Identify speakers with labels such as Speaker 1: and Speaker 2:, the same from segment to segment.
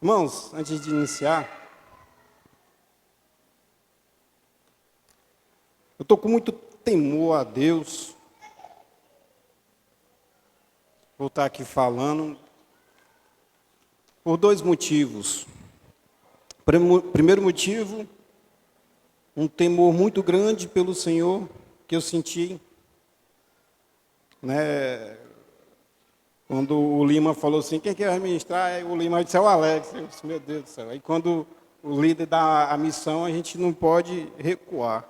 Speaker 1: Irmãos, antes de iniciar, eu estou com muito temor a Deus por estar aqui falando por dois motivos. Primeiro motivo, um temor muito grande pelo Senhor que eu senti, quando o Lima falou assim, quem quer administrar? Aí o Lima disse, é o Alex. Eu disse, meu Deus do céu. Aí quando o líder dá a missão, a gente não pode recuar.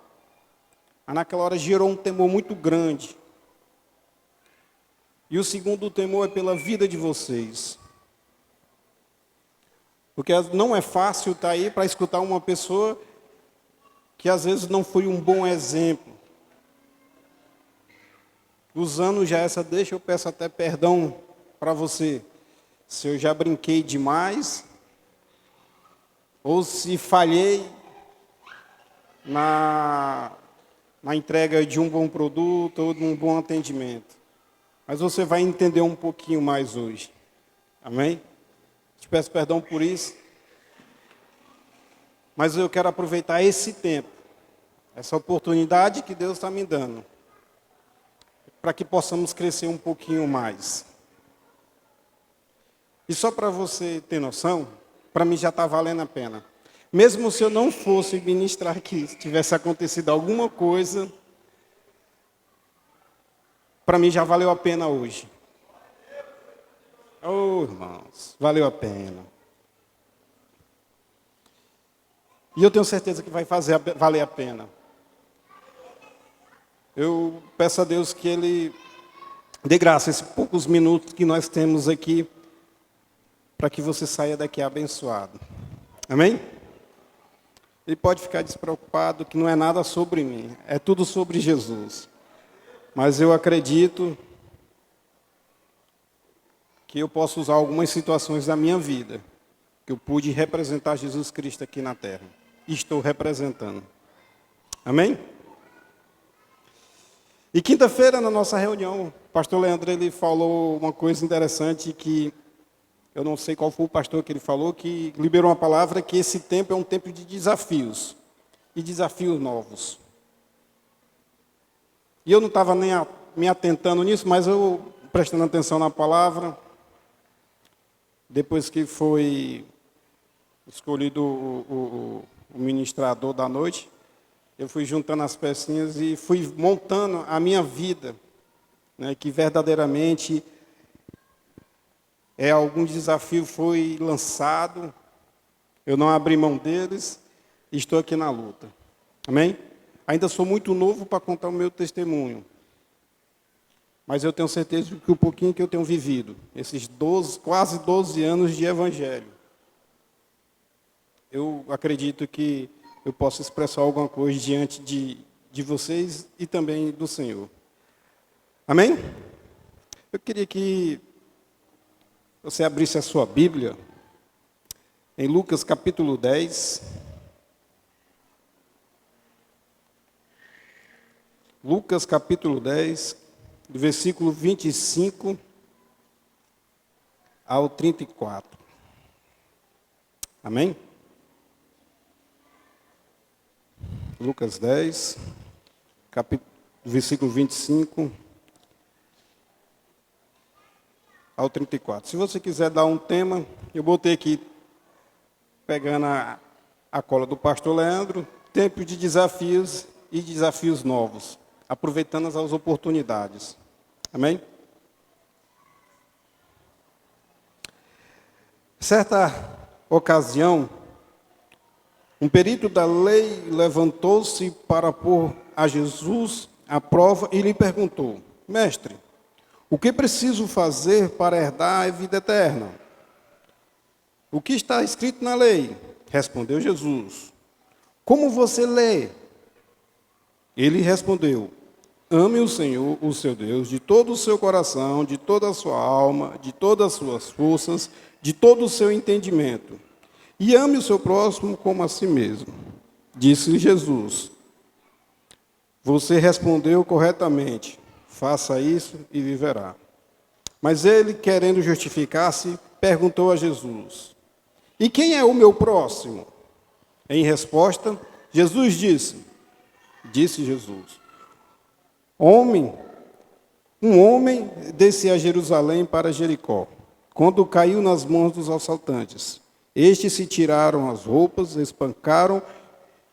Speaker 1: Mas naquela hora gerou um temor muito grande. E o segundo temor é pela vida de vocês. Porque não é fácil estar aí para escutar uma pessoa que às vezes não foi um bom exemplo. Usando já essa deixa, eu peço até perdão para você, se eu já brinquei demais, ou se falhei na entrega de um bom produto ou de um bom atendimento. Mas você vai entender um pouquinho mais hoje. Amém? Te peço perdão por isso. Mas eu quero aproveitar esse tempo, essa oportunidade que Deus está me dando, para que possamos crescer um pouquinho mais. E só para você ter noção, para mim já está valendo a pena. Mesmo se eu não fosse ministrar aqui, se tivesse acontecido alguma coisa, para mim já valeu a pena hoje. Oh, irmãos, valeu a pena. E eu tenho certeza que vai fazer valer a pena. Eu peço a Deus que Ele dê graça esses poucos minutos que nós temos aqui, para que você saia daqui abençoado. Amém? Ele pode ficar despreocupado que não é nada sobre mim, é tudo sobre Jesus. Mas eu acredito que eu posso usar algumas situações da minha vida, que eu pude representar Jesus Cristo aqui na terra. E estou representando. Amém? E quinta-feira, na nossa reunião, o pastor Leandro ele falou uma coisa interessante que eu não sei qual foi o pastor que ele falou, que liberou uma palavra que esse tempo é um tempo de desafios. E desafios novos. E eu não estava nem me atentando nisso, mas eu prestando atenção na palavra, depois que foi escolhido o ministrador da noite, eu fui juntando as pecinhas e fui montando a minha vida, que verdadeiramente algum desafio foi lançado, eu não abri mão deles, e estou aqui na luta. Amém? Ainda sou muito novo para contar o meu testemunho, mas eu tenho certeza que o pouquinho que eu tenho vivido, esses quase 12 anos de evangelho, eu acredito que eu posso expressar alguma coisa diante de vocês e também do Senhor. Amém? Eu queria que você abrisse a sua Bíblia em Lucas capítulo 10. Lucas capítulo 10, do versículo 25 ao 34. Amém? Lucas 10, versículo 25 ao 34. Se você quiser dar um tema, eu botei aqui, pegando a cola do pastor Leandro, tempo de desafios e desafios novos, aproveitando as oportunidades. Amém? Certa ocasião, um perito da lei levantou-se para pôr a Jesus à prova e lhe perguntou: Mestre, o que preciso fazer para herdar a vida eterna? O que está escrito na lei? Respondeu Jesus. Como você lê? Ele respondeu: Ame o Senhor, o seu Deus, de todo o seu coração, de toda a sua alma, de todas as suas forças, de todo o seu entendimento. E ame o seu próximo como a si mesmo. Disse Jesus: Você respondeu corretamente. Faça isso e viverá. Mas ele, querendo justificar-se, perguntou a Jesus: E quem é o meu próximo? Em resposta, disse Jesus, um homem descia a Jerusalém para Jericó, quando caiu nas mãos dos assaltantes. Estes se tiraram as roupas, espancaram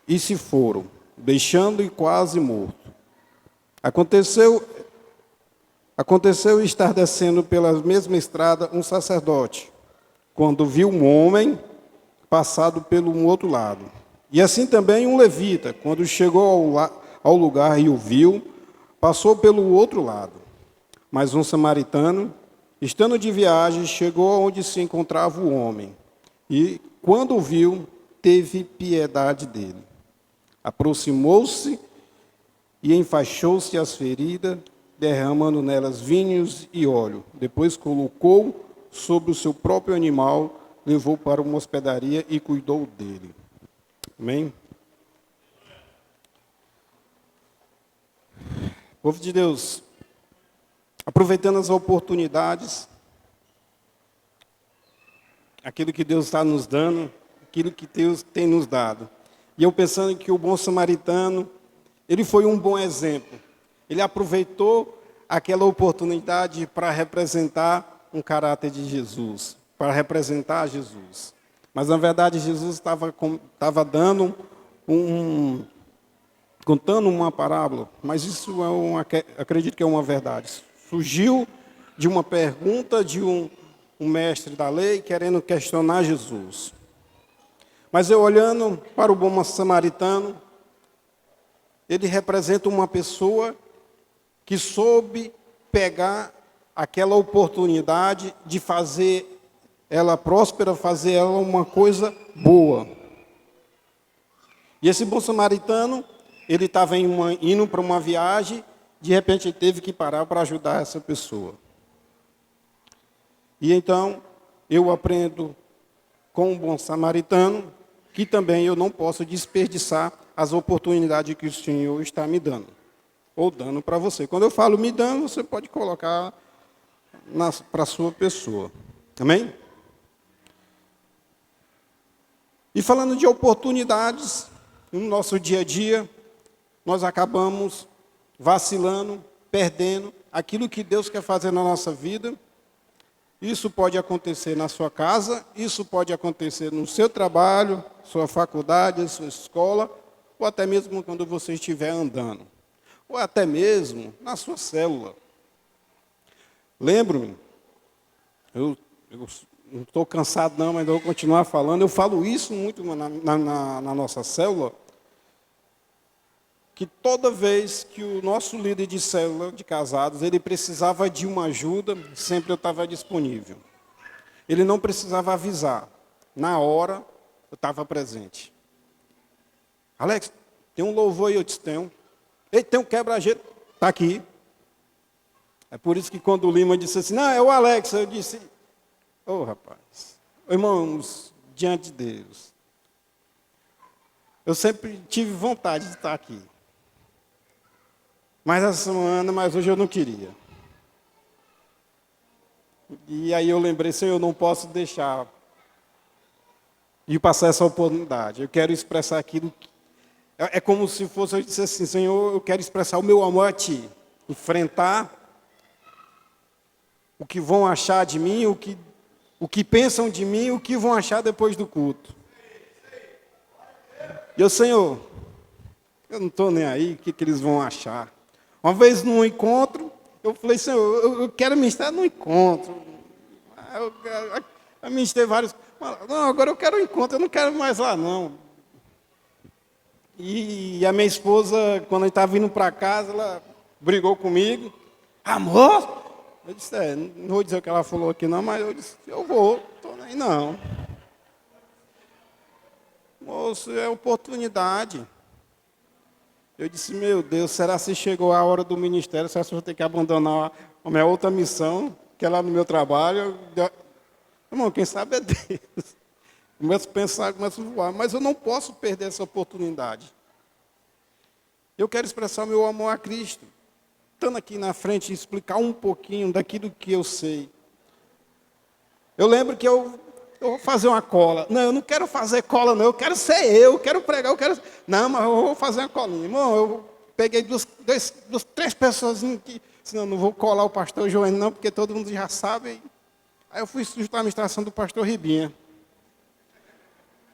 Speaker 1: e se foram, deixando-o quase morto. Aconteceu estar descendo pela mesma estrada um sacerdote, quando viu um homem passado pelo outro lado. E assim também um levita, quando chegou ao lugar e o viu, passou pelo outro lado. Mas um samaritano, estando de viagem, chegou onde se encontrava o homem. E, quando o viu, teve piedade dele. Aproximou-se e enfaixou-se as feridas, derramando nelas vinhos e óleo. Depois colocou sobre o seu próprio animal, levou para uma hospedaria e cuidou dele. Amém? Povo de Deus, aproveitando as oportunidades, aquilo que Deus está nos dando, aquilo que Deus tem nos dado. E eu pensando que o bom samaritano, ele foi um bom exemplo. Ele aproveitou aquela oportunidade para representar um caráter de Jesus, para representar Jesus. Mas, na verdade, Jesus estava dando contando uma parábola, mas isso acredito que é uma verdade. Surgiu de uma pergunta de um mestre da lei querendo questionar Jesus. Mas eu olhando para o bom samaritano, ele representa uma pessoa que soube pegar aquela oportunidade de fazer ela próspera, fazer ela uma coisa boa. E esse bom samaritano, ele estava indo para uma viagem, de repente ele teve que parar para ajudar essa pessoa. E então, eu aprendo com o bom samaritano, que também eu não posso desperdiçar as oportunidades que o Senhor está me dando, ou dando para você. Quando eu falo me dando, você pode colocar para a sua pessoa. Amém? E falando de oportunidades, no nosso dia a dia, nós acabamos vacilando, perdendo aquilo que Deus quer fazer na nossa vida. Isso pode acontecer na sua casa, isso pode acontecer no seu trabalho, sua faculdade, sua escola, ou até mesmo quando você estiver andando, ou até mesmo na sua célula. Lembro-me, eu não estou cansado não, mas eu vou continuar falando, eu falo isso muito na nossa célula, que toda vez que o nosso líder de célula de casados, ele precisava de uma ajuda, sempre eu estava disponível. Ele não precisava avisar. Na hora, eu estava presente. Alex, tem um louvor aí, eu disse, tenho. Ei, tem um quebra-jeito, está aqui. É por isso que quando o Lima disse assim, não, é o Alex, eu disse, rapaz, irmãos, diante de Deus, eu sempre tive vontade de estar aqui. Mas essa semana, mas hoje eu não queria. E aí eu lembrei, Senhor, eu não posso deixar de passar essa oportunidade. Eu quero expressar aquilo que... É como se fosse, eu disse assim, Senhor, eu quero expressar o meu amor a Ti. Enfrentar o que vão achar de mim, o que pensam de mim, o que vão achar depois do culto. E eu, Senhor, eu não estou nem aí, o que eles vão achar. Uma vez num encontro, eu falei, Senhor, eu quero ministrar no encontro. Eu ministrei vários. Não, agora eu quero um encontro, eu não quero mais lá, não. E a minha esposa, quando a gente estava vindo para casa, ela brigou comigo. Amor? Eu disse, não vou dizer o que ela falou aqui não, mas eu disse, eu vou, estou nem não. Moço, é oportunidade. Eu disse, meu Deus, será que chegou a hora do ministério? Será que eu vou ter que abandonar a minha outra missão, que é lá no meu trabalho? Irmão, quem sabe é Deus. Começo a pensar, começo a voar, mas eu não posso perder essa oportunidade. Eu quero expressar o meu amor a Cristo, estando aqui na frente e explicar um pouquinho daquilo que eu sei. Eu lembro que eu eu vou fazer uma cola. Não, eu não quero fazer cola, não. Eu quero ser eu quero pregar, eu quero... Não, mas eu vou fazer uma colinha. Irmão, eu peguei três pessoas que... Senão, não vou colar o pastor João, não, porque todo mundo já sabe. Aí eu fui estudar a administração do pastor Ribinha.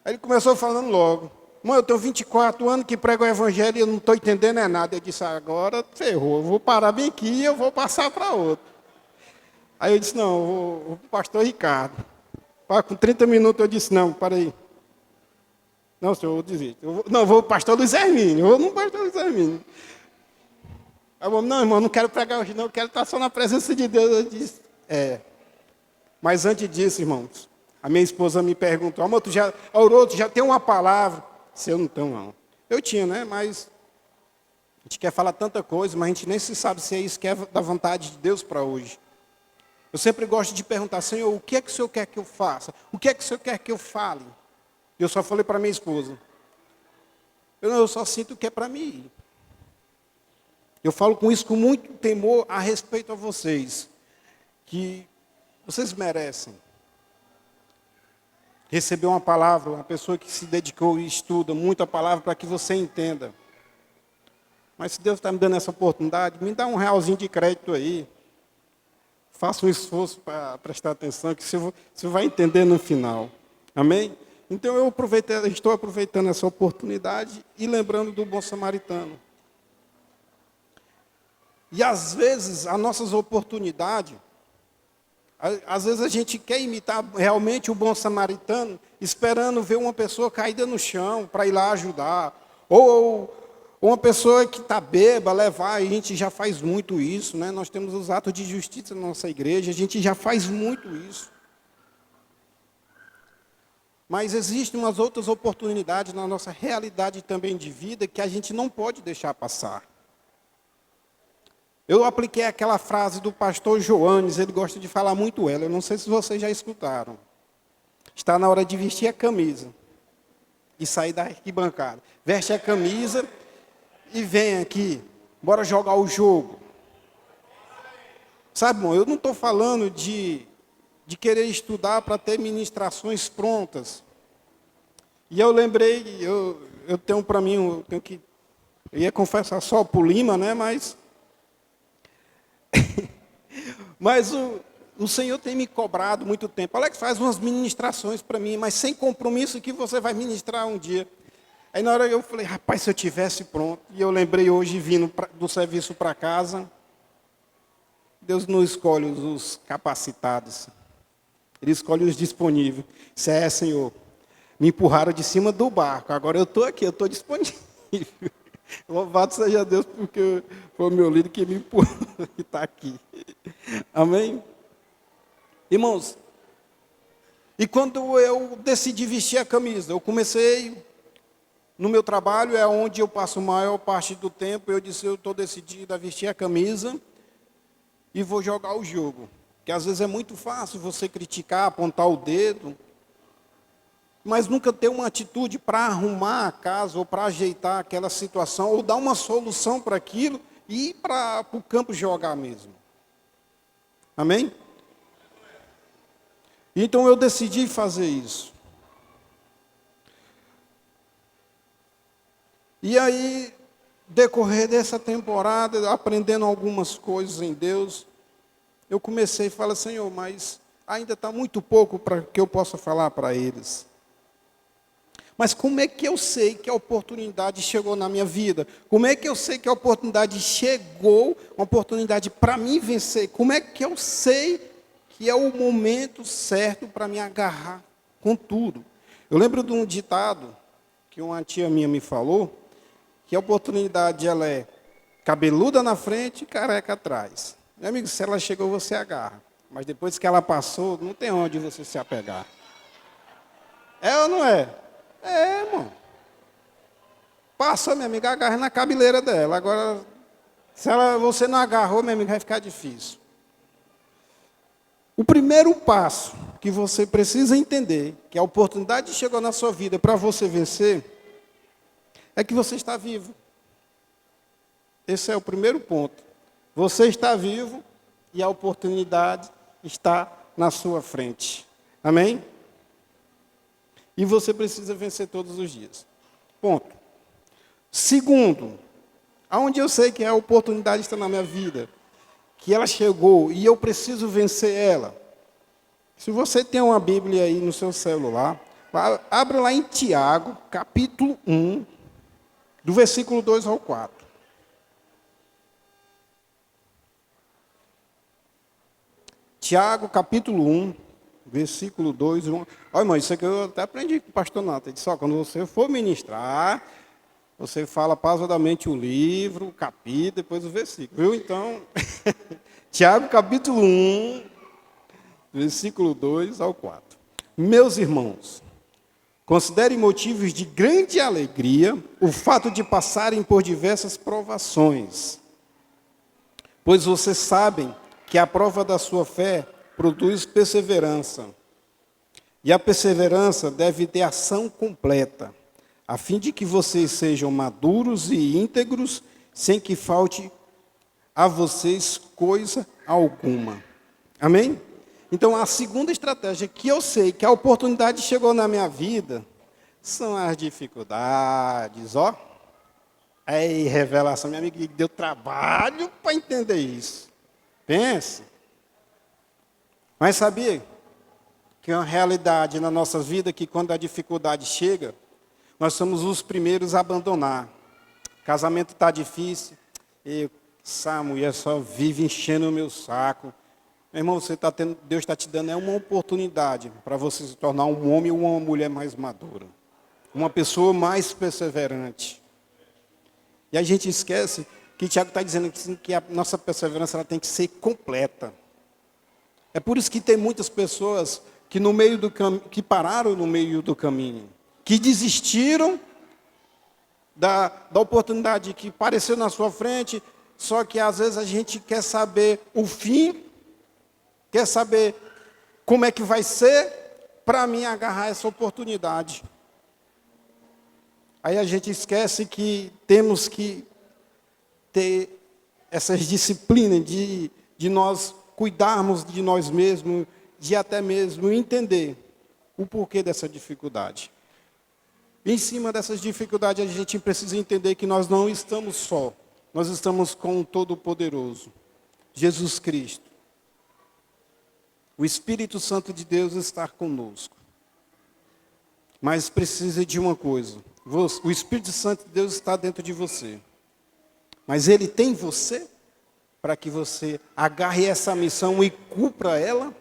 Speaker 1: Aí ele começou falando logo. Irmão, eu tenho 24 anos que prego o evangelho e eu não estou entendendo nada. Eu disse, agora ferrou, eu vou parar bem aqui e eu vou passar para outro. Aí eu disse, não, eu vou para o pastor Ricardo. Com 30 minutos eu disse, não, para aí. Não, senhor, eu desisto. Não, eu vou para o pastor Luiz Hermínio. Eu vou no pastor Luiz Hermínio. Aí eu, não, irmão, não quero pregar hoje, não, eu quero estar só na presença de Deus. Eu disse, Mas antes disso, irmãos, a minha esposa me perguntou, amor, tu já orou, tu já tem uma palavra? Se eu não tenho, não. Eu tinha, né? Mas a gente quer falar tanta coisa, mas a gente nem se sabe se é isso que é da vontade de Deus para hoje. Eu sempre gosto de perguntar, Senhor, o que é que o Senhor quer que eu faça? O que é que o Senhor quer que eu fale? Eu só falei para minha esposa, eu só sinto que é para mim. Eu falo com isso com muito temor a respeito a vocês, que vocês merecem receber uma palavra, uma pessoa que se dedicou e estuda muito a palavra para que você entenda. Mas se Deus está me dando essa oportunidade, me dá um realzinho de crédito aí. Faça um esforço para prestar atenção, que você vai entender no final. Amém? Então estou aproveitando essa oportunidade e lembrando do bom samaritano. E às vezes, as nossas oportunidades, às vezes a gente quer imitar realmente o bom samaritano, esperando ver uma pessoa caída no chão para ir lá ajudar. Ou uma pessoa que está bêbada, levar, a gente já faz muito isso, né? Nós temos os atos de justiça na nossa igreja, a gente já faz muito isso. Mas existem umas outras oportunidades na nossa realidade também de vida que a gente não pode deixar passar. Eu apliquei aquela frase do pastor Joanes, ele gosta de falar muito ela, eu não sei se vocês já escutaram. Está na hora de vestir a camisa e sair da arquibancada. Veste a camisa e vem aqui, bora jogar o jogo. Sabe, irmão, eu não estou falando de querer estudar para ter ministrações prontas. E eu lembrei, eu tenho para mim, eu ia confessar só para o Lima, né, mas o Senhor tem me cobrado muito tempo. Alex, faz umas ministrações para mim, mas sem compromisso que você vai ministrar um dia. Aí na hora eu falei, rapaz, se eu tivesse pronto. E eu lembrei hoje, vindo do serviço para casa, Deus não escolhe os capacitados. Ele escolhe os disponíveis. Senhor, me empurraram de cima do barco. Agora eu estou aqui, eu estou disponível. Louvado seja Deus, porque foi o meu líder que me empurrou e está aqui. Amém? Irmãos, e quando eu decidi vestir a camisa, eu comecei, no meu trabalho, é onde eu passo a maior parte do tempo, eu disse, eu estou decidido a vestir a camisa e vou jogar o jogo. Porque às vezes é muito fácil você criticar, apontar o dedo, mas nunca ter uma atitude para arrumar a casa ou para ajeitar aquela situação, ou dar uma solução para aquilo e ir para o campo jogar mesmo. Amém? Então eu decidi fazer isso. E aí, decorrer dessa temporada, aprendendo algumas coisas em Deus, eu comecei a falar, Senhor, mas ainda está muito pouco para que eu possa falar para eles. Mas como é que eu sei que a oportunidade chegou na minha vida? Como é que eu sei que a oportunidade chegou, uma oportunidade para mim vencer? Como é que eu sei que é o momento certo para me agarrar com tudo? Eu lembro de um ditado que uma tia minha me falou, que a oportunidade ela é cabeluda na frente e careca atrás. Meu amigo, se ela chegou, você agarra. Mas depois que ela passou, não tem onde você se apegar. É ou não é? É, irmão. Passou, minha amiga, agarra na cabeleira dela. Agora, se você não agarrou, meu amigo, vai ficar difícil. O primeiro passo que você precisa entender, que a oportunidade chegou na sua vida para você vencer, é que você está vivo. Esse é o primeiro ponto. Você está vivo e a oportunidade está na sua frente. Amém? E você precisa vencer todos os dias. Ponto. Segundo, aonde eu sei que a oportunidade está na minha vida, que ela chegou e eu preciso vencer ela. Se você tem uma Bíblia aí no seu celular, abra lá em Tiago, capítulo 1, do versículo 2 ao 4. Tiago, capítulo 1, versículo 2 e 1. Olha, irmão, isso aqui eu até aprendi com o pastor Nato. Ele disse, ó, quando você for ministrar, você fala pausadamente o livro, o capítulo, depois o versículo. Viu? Então, Tiago, capítulo 1, versículo 2 ao 4. Meus irmãos, considerem motivos de grande alegria o fato de passarem por diversas provações, pois vocês sabem que a prova da sua fé produz perseverança. E a perseverança deve ter ação completa, a fim de que vocês sejam maduros e íntegros, sem que falte a vocês coisa alguma. Amém? Então, a segunda estratégia que eu sei que a oportunidade chegou na minha vida são as dificuldades, ó. Aí, revelação, minha amiga, deu trabalho para entender isso. Pense. Mas sabia que é uma realidade na nossa vida que quando a dificuldade chega, nós somos os primeiros a abandonar. Casamento está difícil, essa mulher só vive enchendo o meu saco. Meu irmão, Deus está te dando uma oportunidade para você se tornar um homem ou uma mulher mais madura. Uma pessoa mais perseverante. E a gente esquece que Tiago está dizendo que a nossa perseverança ela tem que ser completa. É por isso que tem muitas pessoas que, que pararam no meio do caminho, que desistiram da oportunidade que apareceu na sua frente, só que às vezes a gente quer saber o fim, quer saber como é que vai ser para mim agarrar essa oportunidade. Aí a gente esquece que temos que ter essas disciplinas de nós cuidarmos de nós mesmos, de até mesmo entender o porquê dessa dificuldade. Em cima dessas dificuldades, a gente precisa entender que nós não estamos só. Nós estamos com o Todo-Poderoso, Jesus Cristo. O Espírito Santo de Deus está conosco. Mas precisa de uma coisa. O Espírito Santo de Deus está dentro de você. Mas ele tem você para que você agarre essa missão e cumpra ela?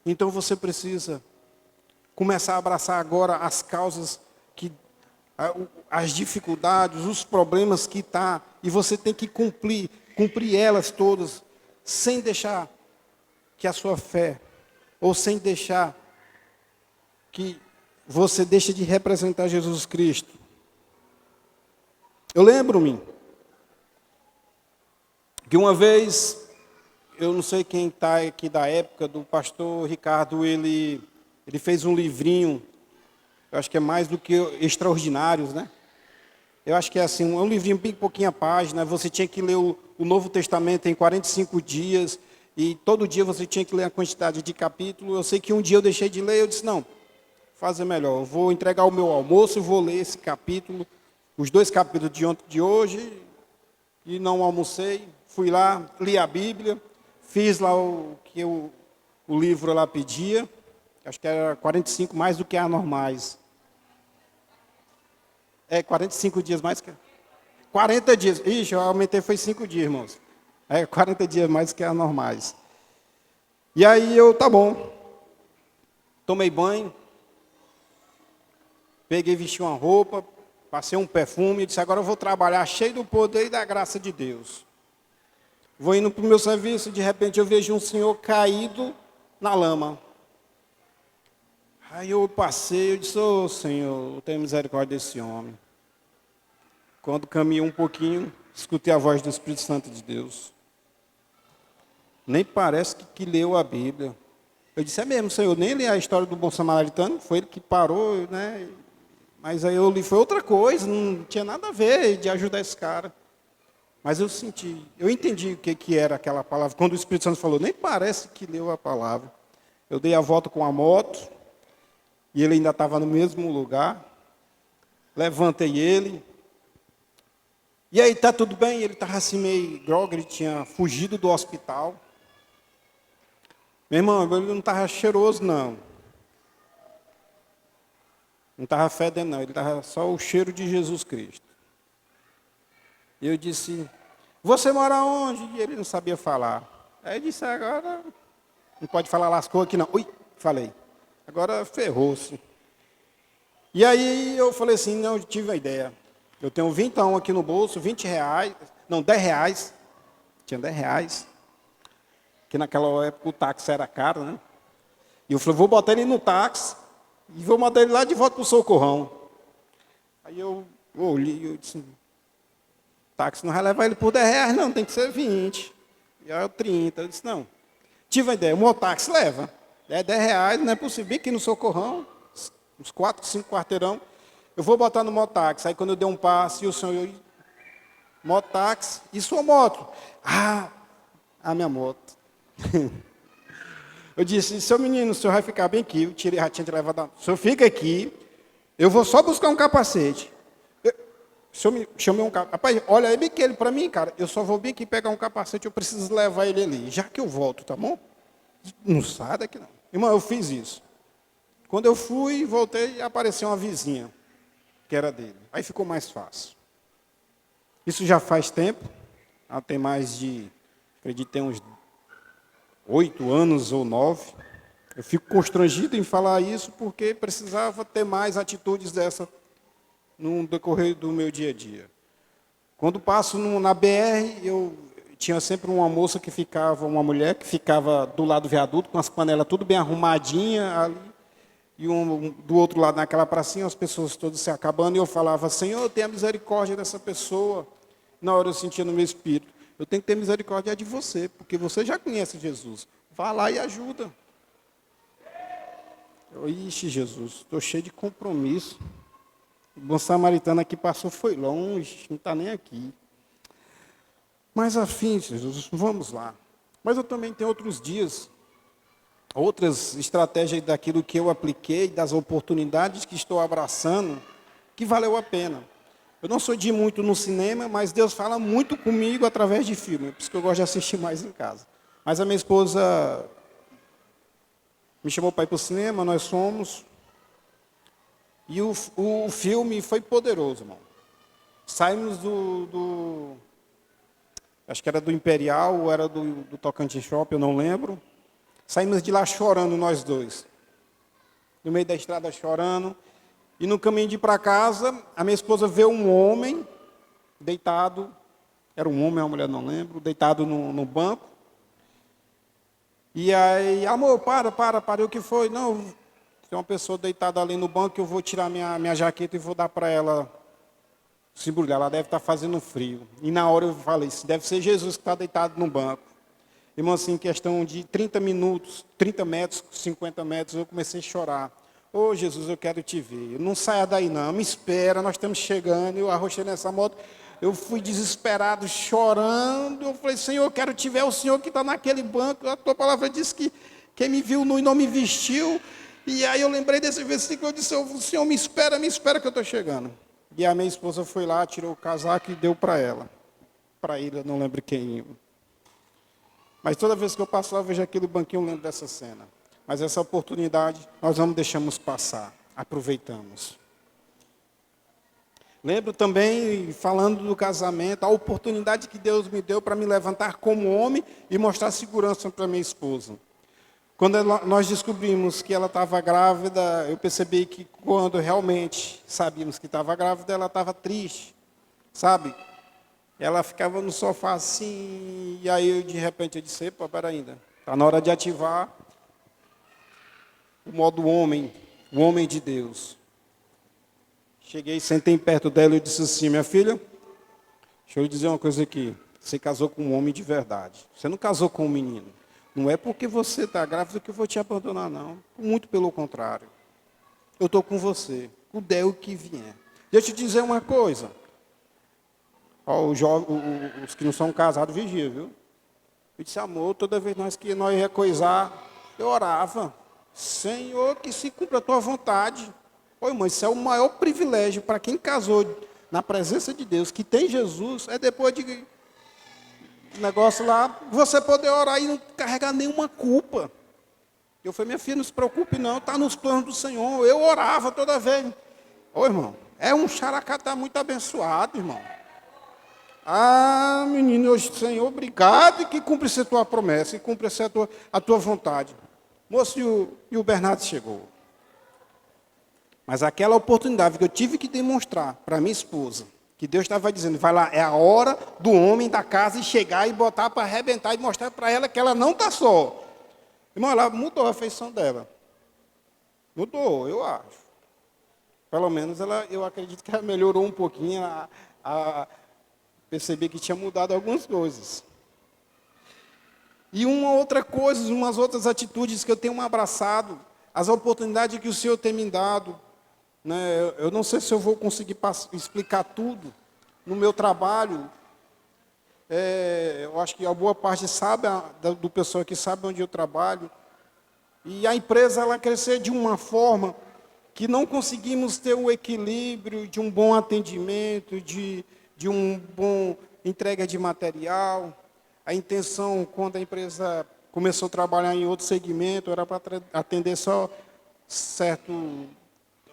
Speaker 1: Então você precisa começar a abraçar agora as causas, as dificuldades, os problemas que está, e você tem que cumprir elas todas, sem deixar que a sua fé, ou sem deixar que você deixe de representar Jesus Cristo. Eu lembro-me que uma vez, eu não sei quem está aqui da época, do pastor Ricardo, ele fez um livrinho, eu acho que é mais do que Extraordinários, né? Eu acho que é assim, um livrinho bem pouquinha página, você tinha que ler o Novo Testamento em 45 dias, e todo dia você tinha que ler a quantidade de capítulos. Eu sei que um dia eu deixei de ler, eu disse, não, fazer melhor, eu vou entregar o meu almoço e vou ler esse capítulo, os 2 capítulos de ontem de hoje, e não almocei, fui lá, li a Bíblia, fiz lá o que o livro lá pedia, acho que era 45 mais do que anormais. 45 dias mais que... 40 dias. Ixi, eu aumentei, foi 5 dias, irmãos. 40 dias mais do que anormais. E aí tá bom. Tomei banho. Peguei, vesti uma roupa, passei um perfume e disse, agora eu vou trabalhar cheio do poder e da graça de Deus. Vou indo para o meu serviço, de repente eu vejo um senhor caído na lama. Aí eu passei, eu disse, ô Senhor, tenha misericórdia desse homem. Quando caminhei um pouquinho, escutei a voz do Espírito Santo de Deus. Nem parece que leu a Bíblia. Eu disse, é mesmo, Senhor, nem li a história do bom samaritano, foi ele que parou, né? Mas aí eu li, foi outra coisa, não tinha nada a ver de ajudar esse cara. Mas eu entendi o que era aquela palavra. Quando o Espírito Santo falou, nem parece que leu a palavra. Eu dei a volta com a moto, e ele ainda estava no mesmo lugar. Levantei ele. E aí, tá tudo bem? Ele estava assim meio grogue, ele tinha fugido do hospital. Meu irmão, ele não estava cheiroso, não. Não estava fedendo, não. Ele estava só o cheiro de Jesus Cristo. E eu disse, você mora onde? E ele não sabia falar. Aí eu disse, agora não pode falar lascou aqui, não. Ui, falei. Agora ferrou-se. E aí eu falei assim, não, eu tive a ideia. Eu tenho 20 aqui no bolso, 20 reais, não, 10 reais. Tinha 10 reais. Que naquela época o táxi era caro, né? E eu falei, vou botar ele no táxi e vou mandar ele lá de volta para o Socorrão. Aí eu olhei, eu disse, o táxi não vai levar ele por 10 reais, não, tem que ser 20. E aí eu 30. Eu disse, não. Tive a ideia, o mototáxi leva. É 10 reais, não é possível. Bem aqui no Socorrão, uns 4, 5 quarteirão. Eu vou botar no mototáxi. Aí quando eu dei um passo, e o senhor, mototáxi, e sua moto? A minha moto. Eu disse, seu menino, o senhor vai ficar bem aqui. Eu tirei, já tinha levado. O senhor fica aqui, eu vou só buscar um capacete. O senhor chamei um capacete. Rapaz, olha aí bem que ele para mim, cara. Eu só vou bem aqui pegar um capacete, eu preciso levar ele ali. Já que eu volto, tá bom? Não sai daqui não. Irmão, eu fiz isso. Quando eu fui, voltei, apareceu uma vizinha, que era dele. Aí ficou mais fácil. Isso já faz tempo. Tem mais de, acredito, tem uns 8 anos ou 9. Eu fico constrangido em falar isso porque precisava ter mais atitudes dessa no decorrer do meu dia a dia. Quando passo na BR, eu tinha sempre uma moça que ficava, uma mulher que ficava do lado do viaduto com as panelas tudo bem arrumadinha ali, e do outro lado naquela pracinha as pessoas todas se acabando, e eu falava, Senhor, tenha misericórdia dessa pessoa. Na hora eu sentia no meu espírito, eu tenho que ter misericórdia de você, porque você já conhece Jesus. Vá lá e ajuda. Ixi, Jesus, estou cheio de compromisso. O bom samaritano aqui passou, foi longe, não está nem aqui. Mas afim, Jesus, vamos lá. Mas eu também tenho outros dias, outras estratégias daquilo que eu apliquei, das oportunidades que estou abraçando, que valeu a pena. Eu não sou de ir muito no cinema, mas Deus fala muito comigo através de filme, por isso que eu gosto de assistir mais em casa. Mas a minha esposa me chamou para ir para o cinema, nós fomos, e o filme foi poderoso, irmão. Saímos acho que era do Imperial, ou era do Tocantins Shopping, eu não lembro. Saímos de lá chorando, nós dois. No meio da estrada chorando. E no caminho de ir para casa, a minha esposa vê um homem deitado, era um homem ou uma mulher, não lembro, deitado no banco. E aí, amor, para, o que foi? Não, tem uma pessoa deitada ali no banco, eu vou tirar minha jaqueta e vou dar para ela se embrulhar, ela deve estar fazendo frio. E na hora eu falei, isso deve ser Jesus que está deitado no banco. Irmão, assim, em questão de 30 minutos, 30 metros, 50 metros, eu comecei a chorar. Ô, Jesus, eu quero te ver. Não saia daí, não. Me espera, nós estamos chegando. Eu arrochei nessa moto. Eu fui desesperado, chorando. Eu falei, Senhor, eu quero te ver. É o Senhor que está naquele banco. A tua palavra diz que quem me viu nu e não me vestiu. E aí eu lembrei desse versículo. Eu disse, Senhor, me espera que eu estou chegando. E a minha esposa foi lá, tirou o casaco e deu para ela. Para ele, eu não lembro quem. Mas toda vez que eu passo lá, eu vejo aquele banquinho, eu lembro dessa cena. Mas essa oportunidade, nós não deixamos passar. Aproveitamos. Lembro também, falando do casamento, a oportunidade que Deus me deu para me levantar como homem e mostrar segurança para minha esposa. Quando nós descobrimos que ela estava grávida, eu percebi que quando realmente sabíamos que estava grávida, ela estava triste, sabe? Ela ficava no sofá assim, e aí de repente eu disse, epa, pera ainda, está na hora de ativar o modo homem, o homem de Deus. Cheguei, sentei perto dela e disse assim, minha filha, deixa eu lhe dizer uma coisa aqui, você casou com um homem de verdade, você não casou com um menino. Não é porque você está grávida que eu vou te abandonar, não. Muito pelo contrário. Eu estou com você, o der o que vier. Deixa eu te dizer uma coisa. Ó, os que não são casados, vigia, viu? Eu disse, amor, toda vez que nós ia coisar, Eu orava, Senhor, que se cumpra a tua vontade. Ô, irmão, isso é o maior privilégio para quem casou na presença de Deus, que tem Jesus, é depois de negócio lá, você poder orar e não carregar nenhuma culpa. Eu falei, minha filha, não se preocupe não, está nos planos do Senhor. Eu orava toda vez. Ô, irmão, é um xaracatá muito abençoado, irmão. Ah, menino, hoje, Senhor, obrigado, e que cumpre-se a tua promessa, e cumpre-se a tua vontade. Moço, e o Bernardo chegou. Mas aquela oportunidade que eu tive que demonstrar para minha esposa, que Deus estava dizendo, vai lá, é a hora do homem da casa chegar e botar para arrebentar e mostrar para ela que ela não está só. Irmão, ela mudou a feição dela. Mudou, eu acho. Pelo menos eu acredito que ela melhorou um pouquinho a perceber que tinha mudado algumas coisas. E uma outra coisa, umas outras atitudes que eu tenho abraçado, as oportunidades que o Senhor tem me dado, né? Eu não sei se eu vou conseguir explicar tudo no meu trabalho. Eu acho que a boa parte sabe, do pessoal que sabe onde eu trabalho. E a empresa ela crescer de uma forma que não conseguimos ter o equilíbrio de um bom atendimento, de um bom entrega de material. A intenção, quando a empresa começou a trabalhar em outro segmento, era para atender só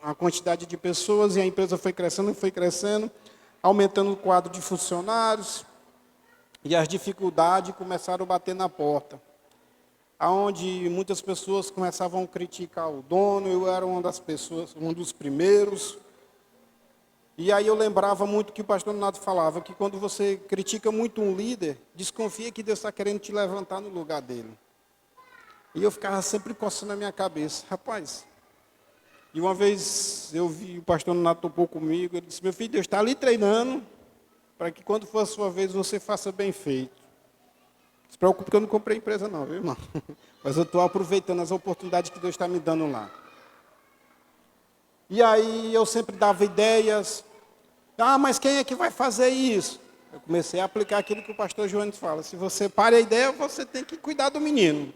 Speaker 1: a quantidade de pessoas, e a empresa foi crescendo, aumentando o quadro de funcionários, e as dificuldades começaram a bater na porta. Aonde muitas pessoas começavam a criticar o dono, eu era uma das pessoas, um dos primeiros. E aí eu lembrava muito que o pastor Nato falava, que quando você critica muito um líder, desconfia que Deus está querendo te levantar no lugar dele. E eu ficava sempre coçando a minha cabeça. Rapaz, e uma vez eu vi o pastor Nato topou comigo, ele disse, meu filho, Deus está ali treinando, para que quando for a sua vez, você faça bem feito. Não se preocupe que eu não comprei empresa não, viu, irmão? Mas eu estou aproveitando as oportunidades que Deus está me dando lá. E aí eu sempre dava ideias. Ah, mas quem é que vai fazer isso? Eu comecei a aplicar aquilo que o pastor Joanes fala. Se você para a ideia, você tem que cuidar do menino.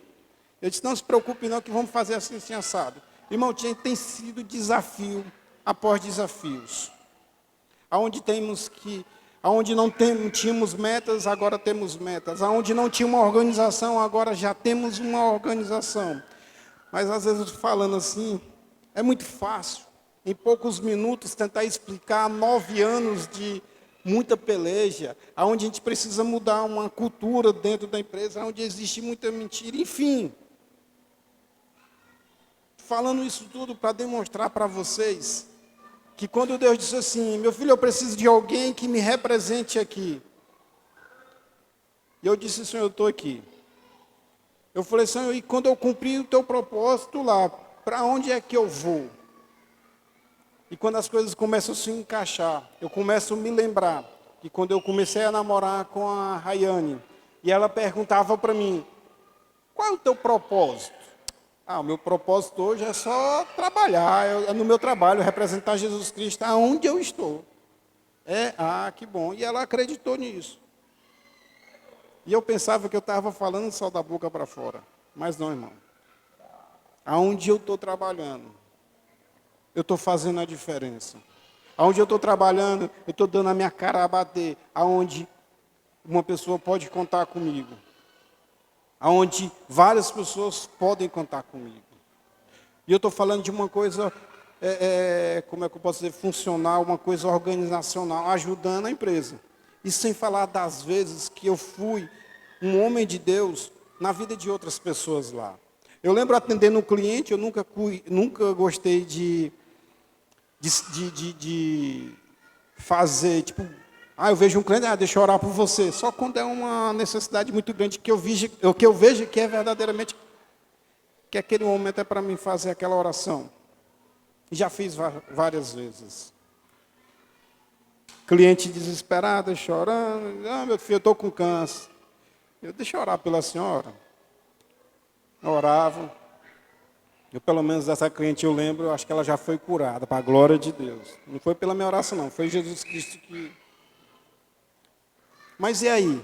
Speaker 1: Eu disse, não se preocupe não, que vamos fazer assim, assim, assado. Irmão, tem sido desafio após desafios. Aonde não tínhamos metas, agora temos metas. Aonde não tinha uma organização, agora já temos uma organização. Mas às vezes falando assim, é muito fácil. Em poucos minutos tentar explicar 9 anos de muita peleja, aonde a gente precisa mudar uma cultura dentro da empresa, onde existe muita mentira, enfim. Falando isso tudo para demonstrar para vocês que quando Deus disse assim, meu filho, eu preciso de alguém que me represente aqui. E eu disse, Senhor, eu estou aqui. Eu falei, Senhor, e quando eu cumprir o teu propósito lá, para onde é que eu vou? E quando as coisas começam a se encaixar, eu começo a me lembrar que quando eu comecei a namorar com a Rayane, e ela perguntava para mim, qual é o teu propósito? O meu propósito hoje é só trabalhar, no meu trabalho, representar Jesus Cristo aonde eu estou. Que bom. E ela acreditou nisso. E eu pensava que eu estava falando só da boca para fora. Mas não, irmão. Aonde eu estou trabalhando, eu estou fazendo a diferença. Aonde eu estou trabalhando, eu estou dando a minha cara a bater. Aonde uma pessoa pode contar comigo. Aonde várias pessoas podem contar comigo. E eu estou falando de uma coisa, como é que eu posso dizer, funcional, uma coisa organizacional, ajudando a empresa. E sem falar das vezes que eu fui um homem de Deus na vida de outras pessoas lá. Eu lembro atendendo um cliente, eu nunca gostei de fazer, tipo, eu vejo um cliente, deixa eu orar por você. Só quando é uma necessidade muito grande que eu vejo que é verdadeiramente que aquele momento é para mim fazer aquela oração. E já fiz várias vezes. Cliente desesperado, chorando. Meu filho, eu estou com câncer. Deixa eu orar pela senhora. Eu orava. Pelo menos essa cliente eu lembro, eu acho que ela já foi curada, para a glória de Deus. Não foi pela minha oração, não. Foi Jesus Cristo que... Mas e aí?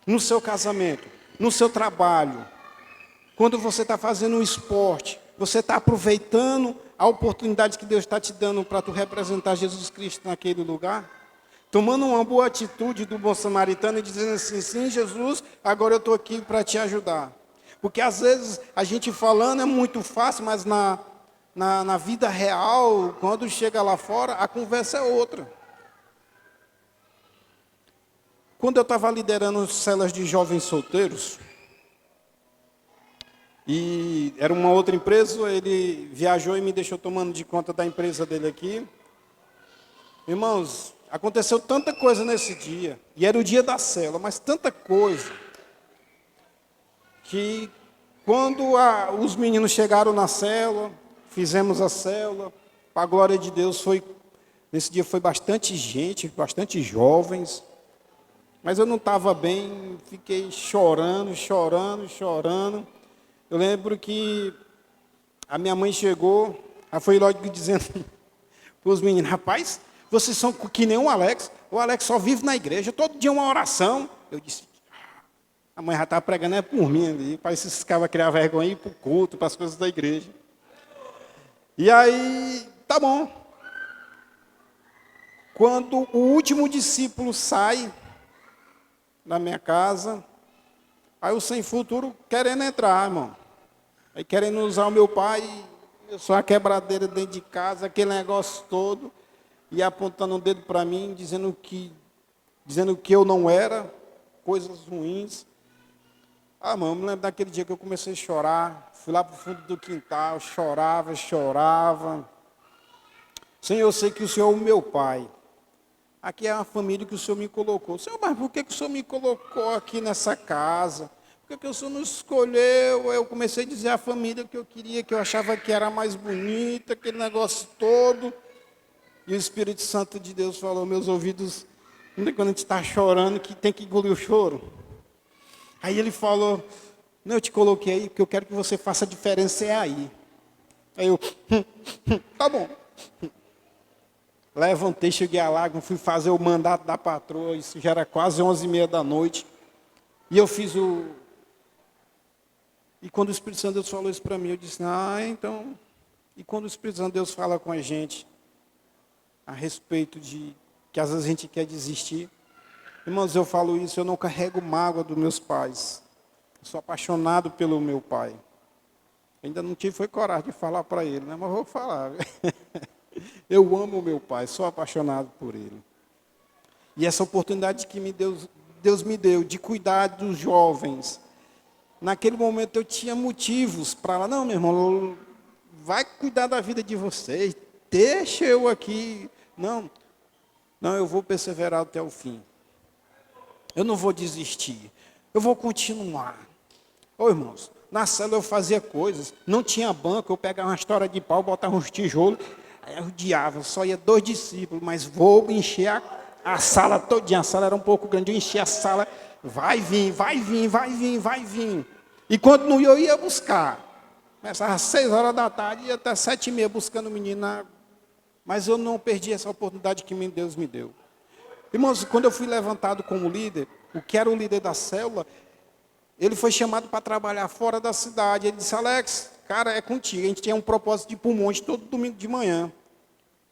Speaker 1: No seu casamento, no seu trabalho, Quando você está fazendo um esporte, você está aproveitando a oportunidade que Deus está te dando para tu representar Jesus Cristo naquele lugar? Tomando uma boa atitude do bom samaritano e dizendo assim, sim, Jesus, agora eu estou aqui para te ajudar. Porque às vezes a gente falando é muito fácil, mas na vida real, quando chega lá fora, a conversa é outra. Quando eu estava liderando celas de jovens solteiros, e era uma outra empresa, ele viajou e me deixou tomando de conta da empresa dele aqui. Irmãos, aconteceu tanta coisa nesse dia, e era o dia da célula, mas tanta coisa, que quando os meninos chegaram na célula, fizemos a célula, para a glória de Deus, nesse dia foi bastante gente, bastante jovens, mas eu não estava bem, fiquei chorando. Eu lembro que a minha mãe chegou, ela foi logo dizendo para os meninos, rapaz, vocês são que nem o Alex só vive na igreja, todo dia uma oração. Eu disse, a mãe já estava pregando por mim ali, parece que esses caras criar vergonha ir para o culto, para as coisas da igreja. E aí, tá bom. Quando o último discípulo sai da minha casa, aí o sem futuro querendo entrar, irmão. Aí querendo usar o meu pai, eu sou uma quebradeira dentro de casa, aquele negócio todo, e apontando um dedo para mim, dizendo que eu não era, coisas ruins. Irmão, eu me lembro daquele dia que eu comecei a chorar, fui lá para o fundo do quintal, chorava. Senhor, eu sei que o Senhor é o meu pai. Aqui é a família que o Senhor me colocou. Senhor, mas por que o Senhor me colocou aqui nessa casa? Por que o Senhor não escolheu? Eu comecei a dizer a família que eu queria, que eu achava que era mais bonita, aquele negócio todo. E o Espírito Santo de Deus falou, meus ouvidos, quando a gente está chorando, que tem que engolir o choro. Aí ele falou, não, eu te coloquei aí, porque eu quero que você faça a diferença aí. Aí eu, tá bom. Levantei, cheguei à lágrima, fui fazer o mandato da patroa, isso já era quase 11h30 da noite. E eu fiz E quando o Espírito Santo de Deus falou isso para mim, eu disse, então... E quando o Espírito Santo de Deus fala com a gente, a respeito de que às vezes a gente quer desistir, irmãos, eu falo isso, eu não carrego mágoa dos meus pais. Eu sou apaixonado pelo meu pai. Ainda não tive coragem de falar para ele, né? Mas vou falar. Eu amo o meu pai, sou apaixonado por ele. E essa oportunidade que Deus me deu de cuidar dos jovens. Naquele momento eu tinha motivos para lá, não, meu irmão, vai cuidar da vida de vocês, deixa eu aqui. Não, eu vou perseverar até o fim. Eu não vou desistir, eu vou continuar. Irmãos, na célula eu fazia coisas, não tinha banco, eu pegava uma história de pau, botava uns tijolos, aí eu odiava, só ia 2 discípulos, mas vou encher a sala todinha, a sala era um pouco grande, eu enchi a sala, vai vir. E quando não ia, eu ia buscar. Começava às 6h da tarde e até 7h30 buscando o menino. Mas eu não perdi essa oportunidade que Deus me deu. Irmãos, quando eu fui levantado como líder, o que era o líder da célula, ele foi chamado para trabalhar fora da cidade. Ele disse, Alex, cara, é contigo. A gente tinha um propósito de ir para um monte todo domingo de manhã.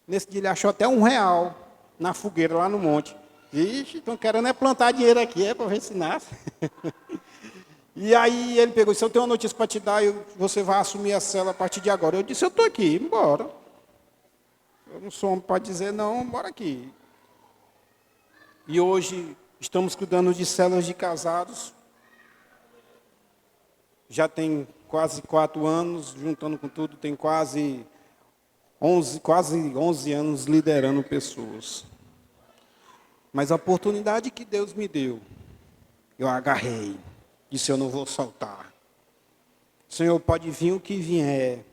Speaker 1: Nesse dia ele achou até R$1 na fogueira lá no monte. Ixi, estão querendo plantar dinheiro aqui, para ver se nasce. E aí ele pegou e disse, eu tenho uma notícia para te dar, você vai assumir a célula a partir de agora. Eu disse, eu estou aqui, embora. Eu não sou homem para dizer não, bora aqui. E hoje estamos cuidando de células de casados. Já tem quase 4 anos, juntando com tudo, tem quase 11 anos liderando pessoas. Mas a oportunidade que Deus me deu, eu agarrei. Disse, eu não vou soltar. Senhor, pode vir o que vier.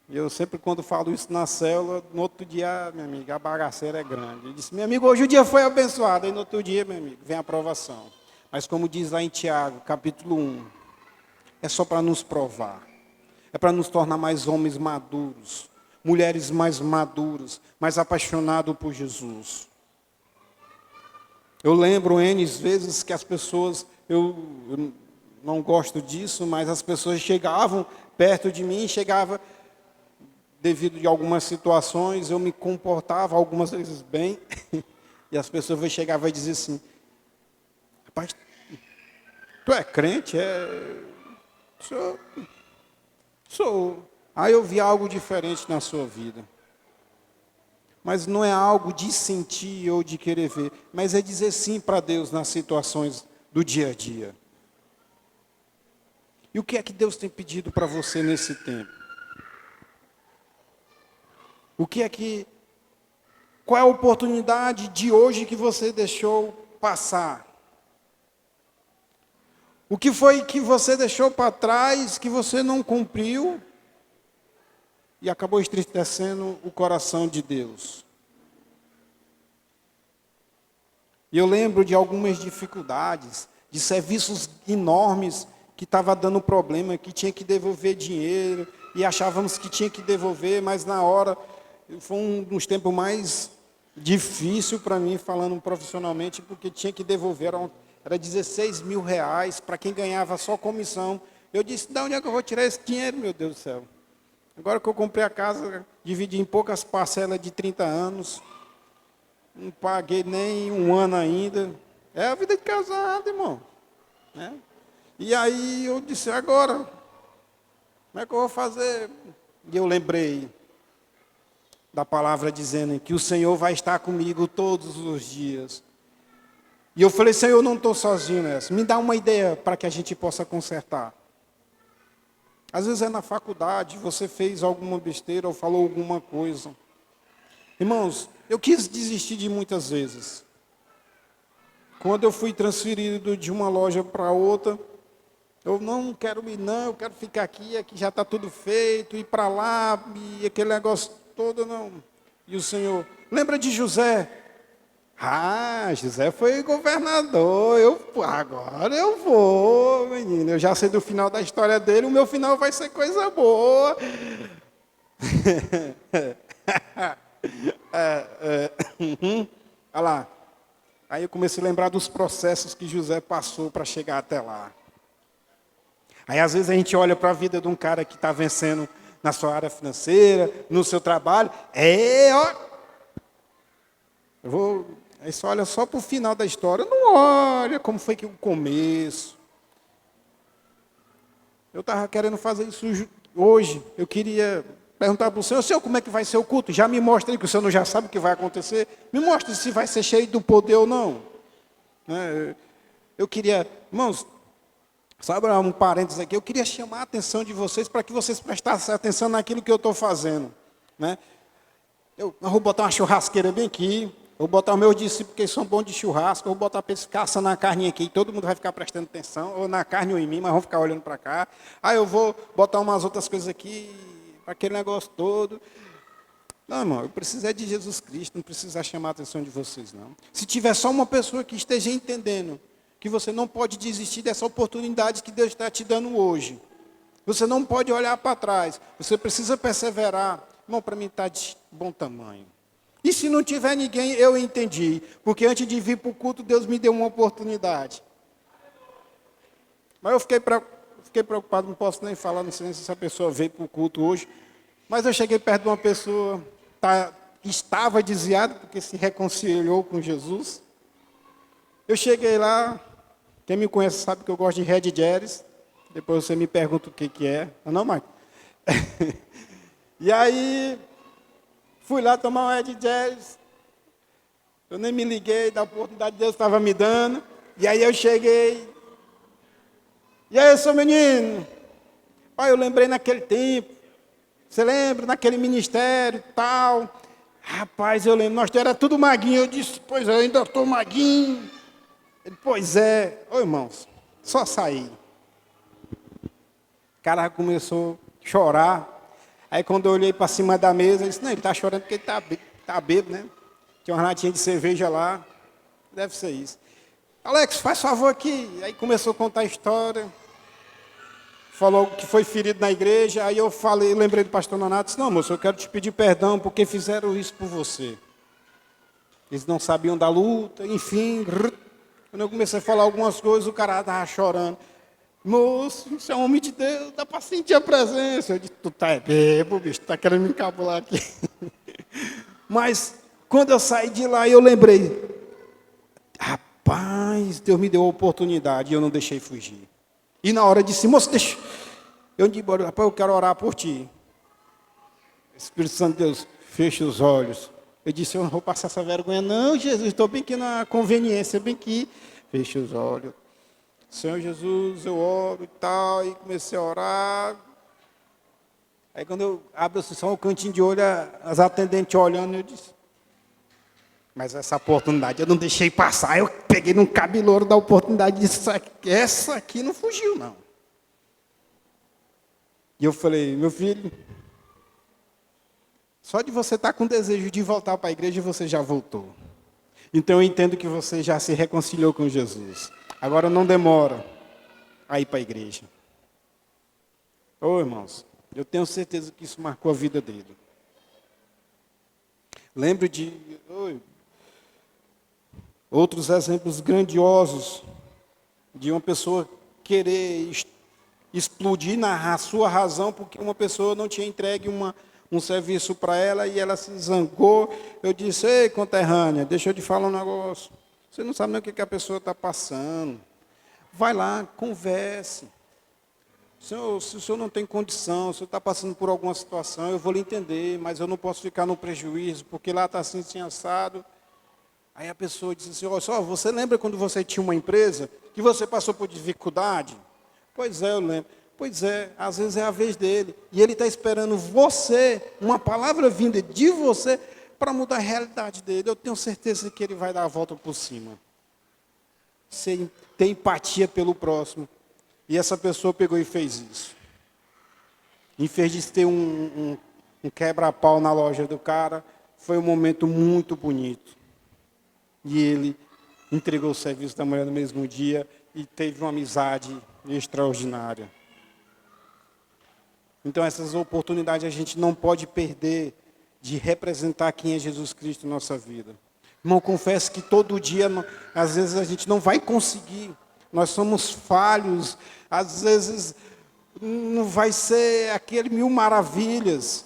Speaker 1: E eu sempre, quando falo isso na célula, no outro dia, minha amiga, a bagaceira é grande. Eu disse, meu amigo, hoje o dia foi abençoado. Aí no outro dia, meu amigo, vem a aprovação. Mas como diz lá em Tiago, capítulo 1, é só para nos provar. É para nos tornar mais homens maduros, mulheres mais maduras, mais apaixonados por Jesus. Eu lembro N vezes que as pessoas, não gosto disso, mas as pessoas chegavam perto de mim, devido a algumas situações, eu me comportava algumas vezes bem, e as pessoas chegavam e diziam assim, rapaz, tu é crente? Sou. Sou. Aí eu vi algo diferente na sua vida. Mas não é algo de sentir ou de querer ver, mas é dizer sim para Deus nas situações do dia a dia. E o que é que Deus tem pedido para você nesse tempo? Qual é a oportunidade de hoje que você deixou passar? O que foi que você deixou para trás, que você não cumpriu e acabou entristecendo o coração de Deus? E eu lembro de algumas dificuldades, de serviços enormes que estava dando problema, que tinha que devolver dinheiro, e achávamos que tinha que devolver, mas na hora, foi um dos tempos mais difíceis para mim, falando profissionalmente, porque tinha que devolver, era 16 mil reais, para quem ganhava só comissão. Eu disse, de onde é que eu vou tirar esse dinheiro, meu Deus do céu? Agora que eu comprei a casa, dividi em poucas parcelas de 30 anos, não paguei nem um ano ainda. É a vida de casado, irmão. Né? E aí eu disse, agora, como é que eu vou fazer? E eu lembrei da palavra dizendo que o Senhor vai estar comigo todos os dias. E eu falei, Senhor, eu não estou sozinho nessa. Me dá uma ideia para que a gente possa consertar. Às vezes é na faculdade, você fez alguma besteira ou falou alguma coisa. Irmãos, eu quis desistir de muitas vezes. Quando eu fui transferido de uma loja para outra, eu não quero ir não, eu quero ficar aqui já está tudo feito, ir para lá, e aquele negócio todo, não. E o Senhor, lembra de José? Ah, José foi governador, agora eu vou, menino. Eu já sei do final da história dele, o meu final vai ser coisa boa. Olha lá. Aí eu comecei a lembrar dos processos que José passou para chegar até lá. Aí às vezes a gente olha para a vida de um cara que está vencendo na sua área financeira, no seu trabalho. Aí você olha só para o final da história, não olha como foi que o começo. Eu estava querendo fazer isso hoje. Eu queria perguntar para o Senhor, como é que vai ser o culto? Já me mostra aí, que o Senhor já sabe o que vai acontecer. Me mostra se vai ser cheio do poder ou não. Eu queria, irmãos, sabe um parênteses aqui, eu queria chamar a atenção de vocês para que vocês prestassem atenção naquilo que eu estou fazendo. Né? Eu vou botar uma churrasqueira bem aqui. Vou botar os meus discípulos, que são bons de churrasco, eu vou botar para eles caçando na carne aqui, todo mundo vai ficar prestando atenção, ou na carne ou em mim, mas vão ficar olhando para cá. Aí eu vou botar umas outras coisas aqui, para aquele negócio todo. Não, irmão, eu preciso de Jesus Cristo, não precisa chamar a atenção de vocês, não. Se tiver só uma pessoa que esteja entendendo que você não pode desistir dessa oportunidade que Deus está te dando hoje. Você não pode olhar para trás, você precisa perseverar. Irmão, para mim está de bom tamanho. E se não tiver ninguém, eu entendi. Porque antes de vir para o culto, Deus me deu uma oportunidade. Mas eu fiquei preocupado, não posso nem falar, não sei se essa pessoa veio para o culto hoje. Mas eu cheguei perto de uma pessoa que estava desviada, porque se reconciliou com Jesus. Eu cheguei lá, quem me conhece sabe que eu gosto de Red Jerry's. Depois você me pergunta o que é. Não, Marcos? E aí... fui lá tomar um Red Jerry's. Eu nem me liguei da oportunidade que Deus estava me dando. E aí eu cheguei. E aí, seu menino? Pai, eu lembrei naquele tempo. Você lembra? Naquele ministério e tal. Rapaz, eu lembro. Nós era tudo maguinho. Eu disse, pois eu ainda estou maguinho. Ele, pois é. Ô, irmãos, só saí. O cara começou a chorar. Aí quando eu olhei para cima da mesa, eu disse, não, ele está chorando porque ele está bêbado, né? Tinha uma latinha de cerveja lá, deve ser isso. Alex, faz favor aqui. Aí começou a contar a história, falou que foi ferido na igreja, aí eu lembrei do pastor Nonato, disse, não, moço, eu quero te pedir perdão porque fizeram isso por você. Eles não sabiam da luta, enfim. Quando eu comecei a falar algumas coisas, o cara estava chorando. Moço, você é um homem de Deus, dá para sentir a presença. Eu disse, tu tá bebo, bicho, tá querendo me encabular aqui. Mas, quando eu saí de lá, eu lembrei, rapaz, Deus me deu a oportunidade e eu não deixei fugir. E na hora disse, moço, deixa. Eu disse, rapaz, eu quero orar por ti. Espírito Santo de Deus, fecha os olhos. Eu disse, eu não vou passar essa vergonha. Não, Jesus, estou bem aqui na conveniência, bem aqui. Fecha os olhos. Senhor Jesus, eu oro e tal. E comecei a orar. Aí quando eu abro assim, só um cantinho de olho, as atendentes olhando, eu disse, mas essa oportunidade eu não deixei passar. Eu peguei num cabelouro da oportunidade e disse, essa aqui não fugiu, não. E eu falei, meu filho, só de você estar com desejo de voltar para a igreja, você já voltou. Então eu entendo que você já se reconciliou com Jesus. Agora não demora a ir para a igreja. Ô irmãos, eu tenho certeza que isso marcou a vida dele. Lembro de outros exemplos grandiosos de uma pessoa querer explodir na sua razão porque uma pessoa não tinha entregue um serviço para ela e ela se zangou. Eu disse, ei, conterrânea, deixa eu te falar um negócio. Você não sabe nem o que a pessoa está passando. Vai lá, converse. Senhor, se o senhor não tem condição, se o senhor está passando por alguma situação, eu vou lhe entender, mas eu não posso ficar no prejuízo, porque lá está assim assado. Aí a pessoa disse assim, olha só, você lembra quando você tinha uma empresa que você passou por dificuldade? Pois é, eu lembro. Pois é, às vezes é a vez dele. E ele está esperando você, uma palavra vinda de você, para mudar a realidade dele. Eu tenho certeza que ele vai dar a volta por cima. Sem ter empatia pelo próximo. E essa pessoa pegou e fez isso. Em vez de ter um quebra-pau na loja do cara, foi um momento muito bonito. E ele entregou o serviço da mulher no mesmo dia e teve uma amizade extraordinária. Então, essas oportunidades a gente não pode perder de representar quem é Jesus Cristo na nossa vida. Irmão, confesso que todo dia, às vezes, a gente não vai conseguir. Nós somos falhos. Às vezes, não vai ser aquele mil maravilhas.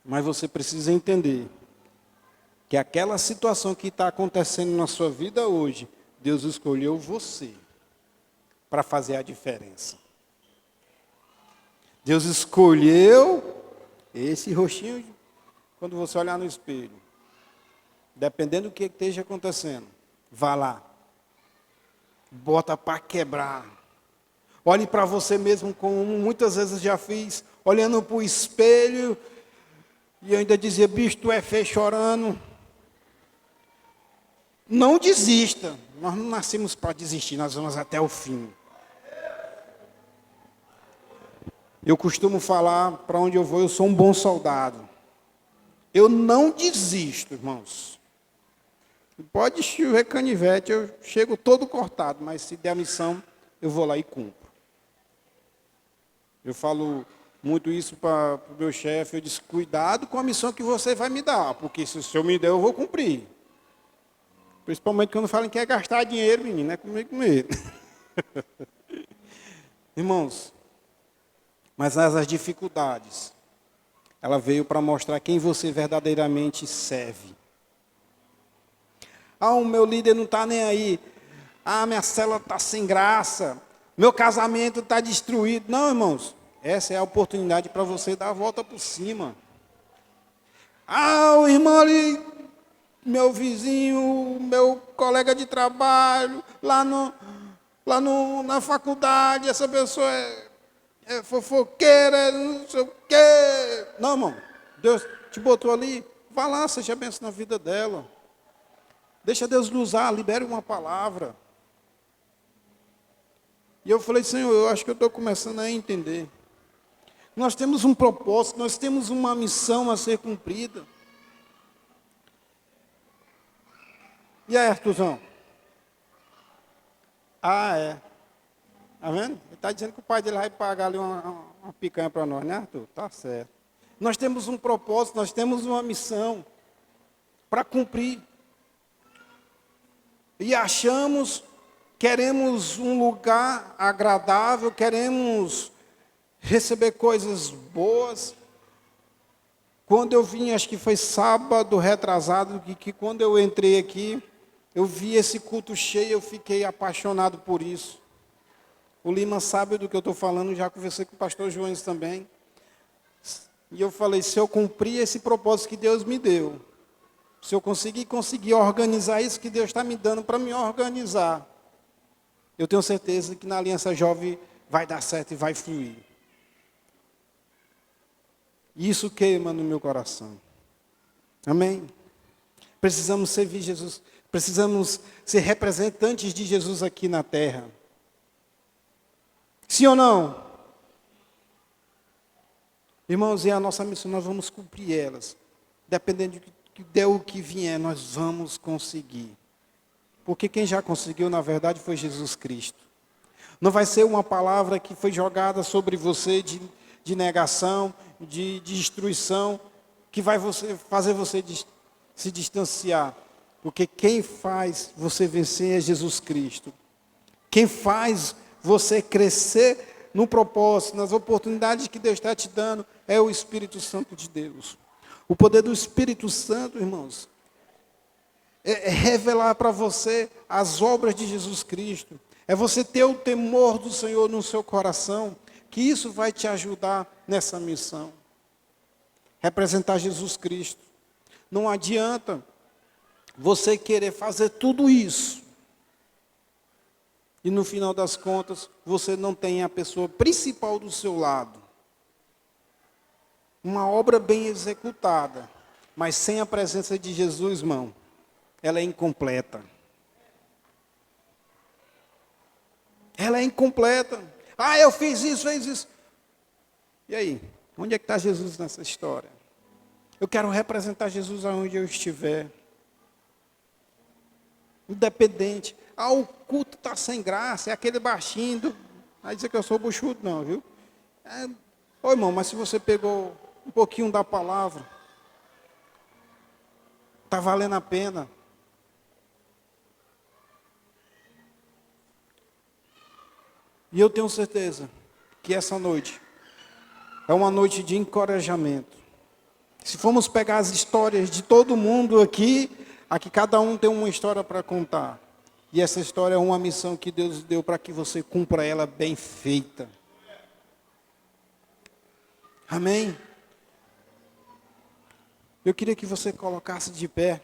Speaker 1: Mas você precisa entender que aquela situação que está acontecendo na sua vida hoje, Deus escolheu você para fazer a diferença. Deus escolheu esse rostinho, quando você olhar no espelho. Dependendo do que esteja acontecendo, vá lá. Bota para quebrar. Olhe para você mesmo, como muitas vezes já fiz, olhando para o espelho, e eu ainda dizia, bicho, tu é feio chorando. Não desista. Nós não nascemos para desistir, nós vamos até o fim. Eu costumo falar, para onde eu vou, eu sou um bom soldado. Eu não desisto, irmãos. Pode chover canivete, eu chego todo cortado, mas se der a missão, eu vou lá e cumpro. Eu falo muito isso para o meu chefe, eu disse, cuidado com a missão que você vai me dar, porque se o senhor me der, eu vou cumprir. Principalmente quando falam que é gastar dinheiro, menino, é comigo mesmo. Irmãos, mas as dificuldades, ela veio para mostrar quem você verdadeiramente serve. Ah, o meu líder não está nem aí. Ah, minha célula está sem graça. Meu casamento está destruído. Não, irmãos, essa é a oportunidade para você dar a volta por cima. Ah, o irmão ali, meu vizinho, meu colega de trabalho, na faculdade, essa pessoa é fofoqueira, não sei o quê. Não, irmão, Deus te botou ali, vá lá, seja bênção na vida dela. Deixa Deus lhe usar, libere uma palavra. E eu falei, Senhor, eu acho que eu estou começando a entender. Nós temos um propósito, nós temos uma missão a ser cumprida. E aí, Arthurzão? Ah, é. Está vendo? Ele está dizendo que o pai dele vai pagar ali uma picanha para nós, né, Arthur? Tá certo. Nós temos um propósito, nós temos uma missão para cumprir. E achamos queremos um lugar agradável, queremos receber coisas boas. Quando eu vim, acho que foi sábado retrasado, que quando eu entrei aqui, eu vi esse culto cheio, eu fiquei apaixonado por isso. O Lima sabe do que eu estou falando, já conversei com o pastor Joões também. E eu falei, se eu cumprir esse propósito que Deus me deu, se eu conseguir organizar isso que Deus está me dando para me organizar, eu tenho certeza que na Aliança Jovem vai dar certo e vai fluir. E isso queima no meu coração. Amém? Precisamos servir Jesus, precisamos ser representantes de Jesus aqui na terra. Sim ou não? Irmãos, é a nossa missão, nós vamos cumprir elas. Dependendo do que vier, nós vamos conseguir. Porque quem já conseguiu, na verdade, foi Jesus Cristo. Não vai ser uma palavra que foi jogada sobre você de negação, de destruição, que vai fazer você se distanciar. Porque quem faz você vencer é Jesus Cristo. Quem faz você crescer no propósito, nas oportunidades que Deus está te dando, é o Espírito Santo de Deus. O poder do Espírito Santo, irmãos, é revelar para você as obras de Jesus Cristo. É você ter o temor do Senhor no seu coração, que isso vai te ajudar nessa missão. Representar Jesus Cristo. Não adianta você querer fazer tudo isso e no final das contas você não tem a pessoa principal do seu lado. Uma obra bem executada, mas sem a presença de Jesus, irmão, ela é incompleta. Ela é incompleta. Ah, eu fiz isso. E aí? Onde é que está Jesus nessa história? Eu quero representar Jesus aonde eu estiver. Independente. Ah, o culto está sem graça, é aquele baixinho. Vai dizer que eu sou buchudo, não, viu? Ô, irmão, mas se você pegou um pouquinho da palavra, está valendo a pena. E eu tenho certeza que essa noite é uma noite de encorajamento. Se formos pegar as histórias de todo mundo aqui cada um tem uma história para contar. E essa história é uma missão que Deus deu para que você cumpra ela bem feita. Amém? Eu queria que você colocasse de pé.